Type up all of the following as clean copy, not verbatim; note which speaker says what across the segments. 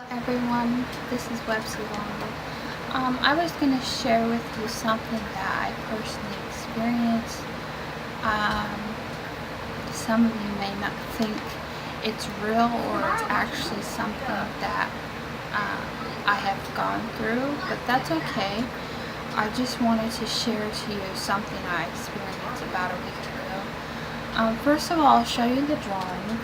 Speaker 1: Everyone, this is Websy Longer. I was going to share with you something that I personally experienced. Um, some of you may not think it's real or it's actually something that I have gone through, but that's okay. I just wanted to share to you something I experienced about a week ago. First of all, I'll show you the drawing.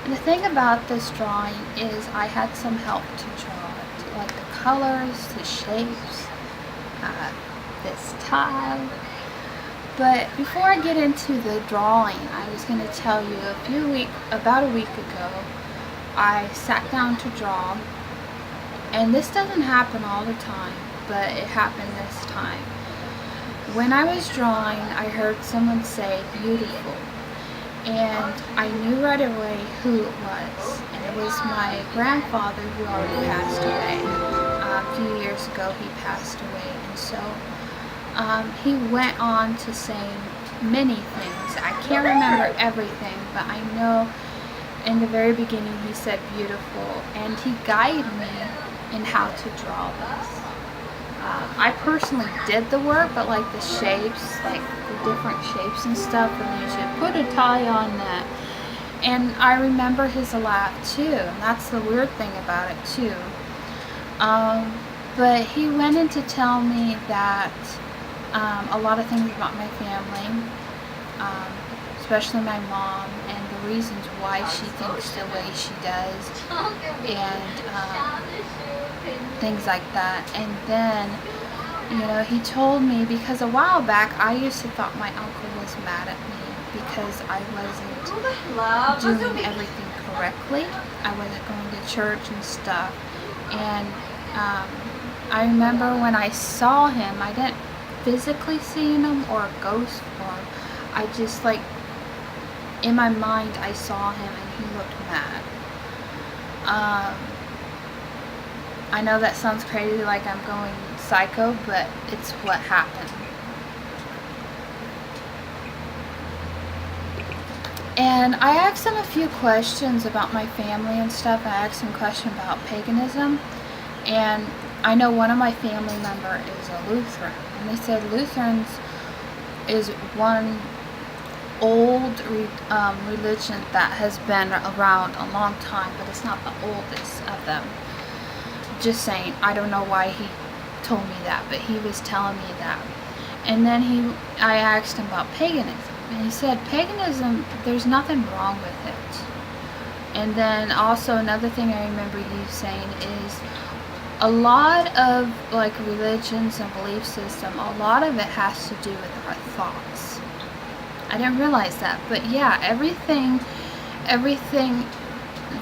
Speaker 1: The thing about this drawing is I had some help to draw it, like the colors, the shapes, this tile. But before I get into the drawing, I was going to tell you about a week ago, I sat down to draw, and this doesn't happen all the time, but it happened this time. When I was drawing, I heard someone say beautiful. And I knew right away who it was, and it was my grandfather who already passed away. A few years ago he passed away, and so he went on to say many things. I can't remember everything, but I know in the very beginning he said beautiful, and he guided me in how to draw this. I personally did the work, but like the shapes, like the different shapes and stuff, and you should put a tie on that. And I remember his laugh too, and that's the weird thing about it too. But he went in to tell me that a lot of things about my family, especially my mom, and the reasons why she thinks the way she does, and things like that. And then, he told me, because a while back I used to thought my uncle was mad at me because I wasn't doing everything correctly. I wasn't going to church and stuff. And I remember when I saw him, I didn't physically see him or a ghost form. I just, in my mind I saw him and he looked mad. I know that sounds crazy, like I'm going psycho, but it's what happened. And I asked him a few questions about my family and stuff. I asked him a question about paganism, and I know one of my family members is a Lutheran, and they said Lutherans is one old religion that has been around a long time, but it's not the oldest of them. Just saying, I don't know why he told me that, but he was telling me that. And then I asked him about paganism, and he said paganism, there's nothing wrong with it. And then also another thing I remember you saying is a lot of religions and belief system, a lot of it has to do with our thoughts. I didn't realize that, but yeah, everything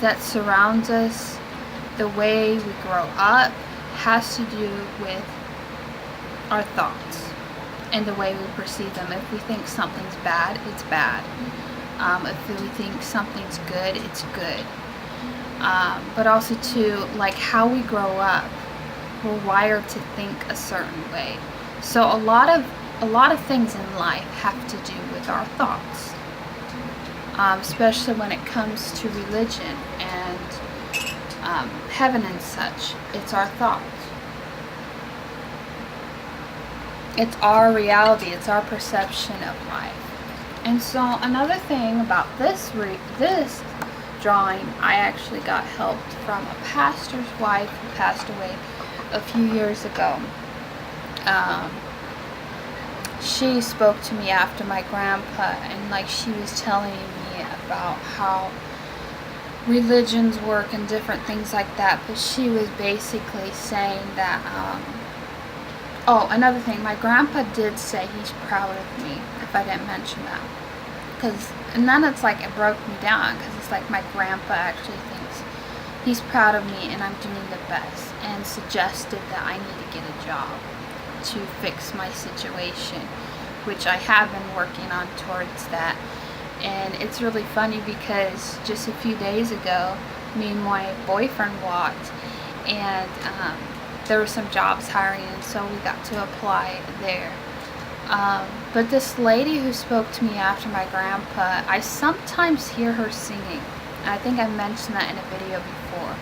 Speaker 1: that surrounds us, the way we grow up, has to do with our thoughts and the way we perceive them. If we think something's bad, it's bad. If we think something's good, it's good. But also too, how we grow up, we're wired to think a certain way. So a lot of things in life have to do with our thoughts, especially when it comes to religion and heaven and such. It's our thoughts. It's our reality. It's our perception of life. And so another thing about this drawing, I actually got help from a pastor's wife who passed away a few years ago. She spoke to me after my grandpa, and she was telling me about how religions work and different things like that, but she was basically saying that another thing, my grandpa did say he's proud of me, if I didn't mention that, and then it broke me down, because it's my grandpa actually thinks he's proud of me and I'm doing the best, and suggested that I need to get a job to fix my situation, which I have been working on towards that. And it's really funny because just a few days ago, me and my boyfriend walked, and there were some jobs hiring, and so we got to apply there. But this lady who spoke to me after my grandpa, I sometimes hear her singing. I think I mentioned that in a video before.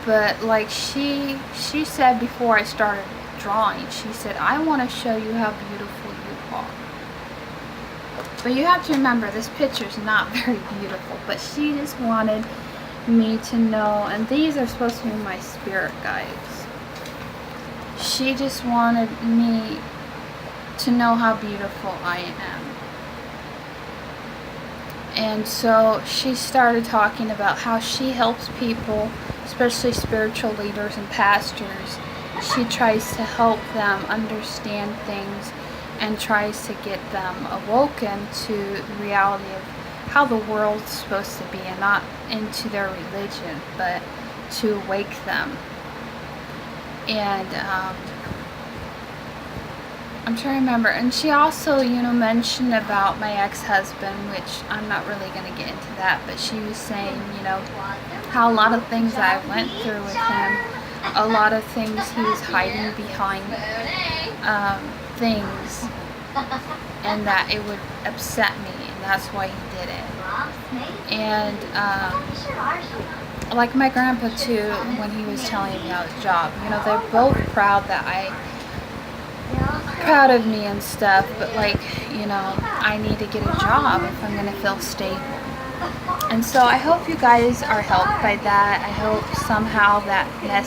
Speaker 1: But like she said before I started drawing, she said, I want to show you how beautiful you are. But you have to remember, this picture is not very beautiful, but she just wanted me to know, and these are supposed to be my spirit guides. She just wanted me to know how beautiful I am. And so she started talking about how she helps people, especially spiritual leaders and pastors. She tries to help them understand things and tries to get them awoken to the reality of how the world's supposed to be, and not into their religion, but to awake them. And I'm trying to remember. And she also, mentioned about my ex-husband, which I'm not really going to get into that, but she was saying, how a lot of things I went through with him, a lot of things he was hiding behind things, and that it would upset me, and that's why he did it. And like my grandpa too, when he was telling me about his job, they're both proud of me and stuff, but like, I need to get a job if I'm going to feel stable. And so I hope you guys are helped by that. I hope somehow that message